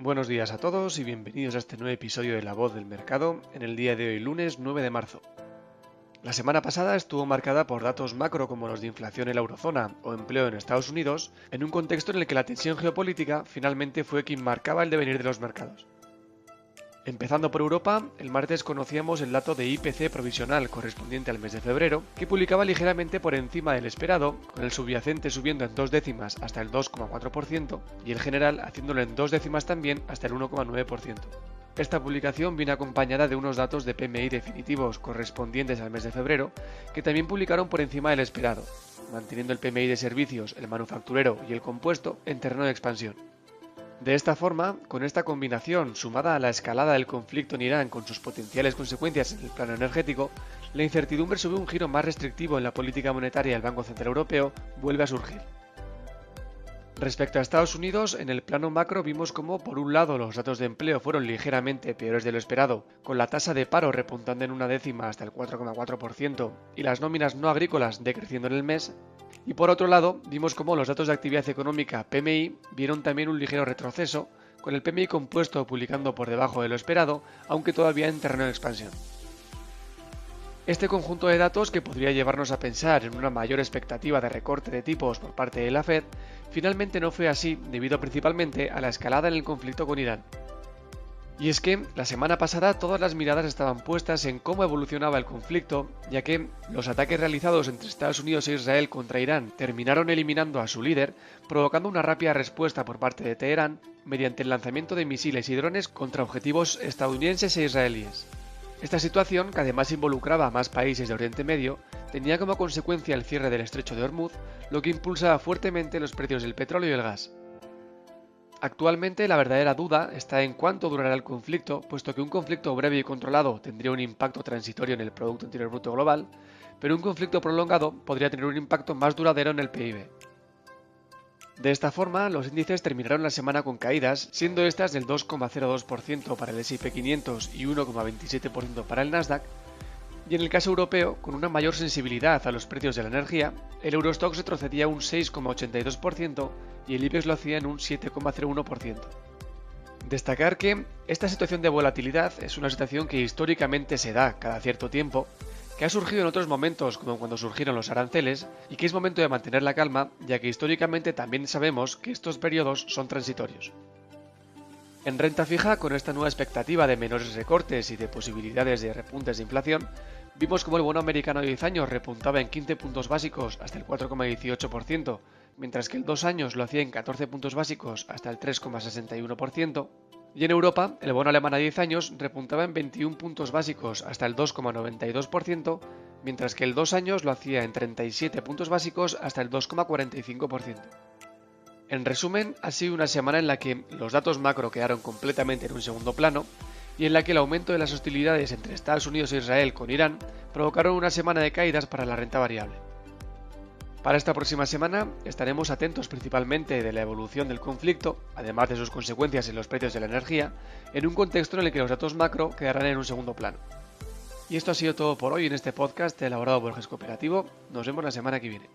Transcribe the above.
Buenos días a todos y bienvenidos a este nuevo episodio de La Voz del Mercado en el día de hoy, lunes 9 de marzo. La semana pasada estuvo marcada por datos macro como los de inflación en la eurozona o empleo en Estados Unidos, en un contexto en el que la tensión geopolítica finalmente fue quien marcaba el devenir de los mercados. Empezando por Europa, el martes conocíamos el dato de IPC provisional correspondiente al mes de febrero, que publicaba ligeramente por encima del esperado, con el subyacente subiendo en 2 décimas hasta el 2,4% y el general haciéndolo en 2 décimas también hasta el 1,9%. Esta publicación viene acompañada de unos datos de PMI definitivos correspondientes al mes de febrero, que también publicaron por encima del esperado, manteniendo el PMI de servicios, el manufacturero y el compuesto en terreno de expansión. De esta forma, con esta combinación sumada a la escalada del conflicto en Irán con sus potenciales consecuencias en el plano energético, la incertidumbre sobre un giro más restrictivo en la política monetaria del Banco Central Europeo vuelve a surgir. Respecto a Estados Unidos, en el plano macro vimos cómo, por un lado, los datos de empleo fueron ligeramente peores de lo esperado, con la tasa de paro repuntando en 1 décima hasta el 4,4% y las nóminas no agrícolas decreciendo en el mes, y por otro lado, vimos cómo los datos de actividad económica PMI vieron también un ligero retroceso, con el PMI compuesto publicando por debajo de lo esperado, aunque todavía en terreno de expansión. Este conjunto de datos, que podría llevarnos a pensar en una mayor expectativa de recorte de tipos por parte de la Fed, finalmente no fue así debido principalmente a la escalada en el conflicto con Irán. Y es que la semana pasada todas las miradas estaban puestas en cómo evolucionaba el conflicto, ya que los ataques realizados entre Estados Unidos e Israel contra Irán terminaron eliminando a su líder, provocando una rápida respuesta por parte de Teherán mediante el lanzamiento de misiles y drones contra objetivos estadounidenses e israelíes. Esta situación, que además involucraba a más países de Oriente Medio, tenía como consecuencia el cierre del estrecho de Hormuz, lo que impulsaba fuertemente los precios del petróleo y el gas. Actualmente la verdadera duda está en cuánto durará el conflicto, puesto que un conflicto breve y controlado tendría un impacto transitorio en el Producto Interior Bruto global, pero un conflicto prolongado podría tener un impacto más duradero en el PIB. De esta forma, los índices terminaron la semana con caídas, siendo estas del 2,02% para el S&P 500 y 1,27% para el Nasdaq, y en el caso europeo, con una mayor sensibilidad a los precios de la energía, el Eurostoxx retrocedía un 6,82% y el IBEX lo hacía en un 7,01%. Destacar que esta situación de volatilidad es una situación que históricamente se da cada cierto tiempo, que ha surgido en otros momentos como cuando surgieron los aranceles y que es momento de mantener la calma, ya que históricamente también sabemos que estos periodos son transitorios. En renta fija, con esta nueva expectativa de menores recortes y de posibilidades de repuntes de inflación, vimos como el bono americano de 10 años repuntaba en 15 puntos básicos hasta el 4,18%, mientras que el 2 años lo hacía en 14 puntos básicos hasta el 3,61%, y en Europa, el bono alemán a 10 años repuntaba en 21 puntos básicos hasta el 2,92%, mientras que el 2 años lo hacía en 37 puntos básicos hasta el 2,45%. En resumen, ha sido una semana en la que los datos macro quedaron completamente en un segundo plano y en la que el aumento de las hostilidades entre Estados Unidos e Israel con Irán provocaron una semana de caídas para la renta variable. Para esta próxima semana estaremos atentos principalmente de la evolución del conflicto, además de sus consecuencias en los precios de la energía, en un contexto en el que los datos macro quedarán en un segundo plano. Y esto ha sido todo por hoy en este podcast elaborado por GES Cooperativo. Nos vemos la semana que viene.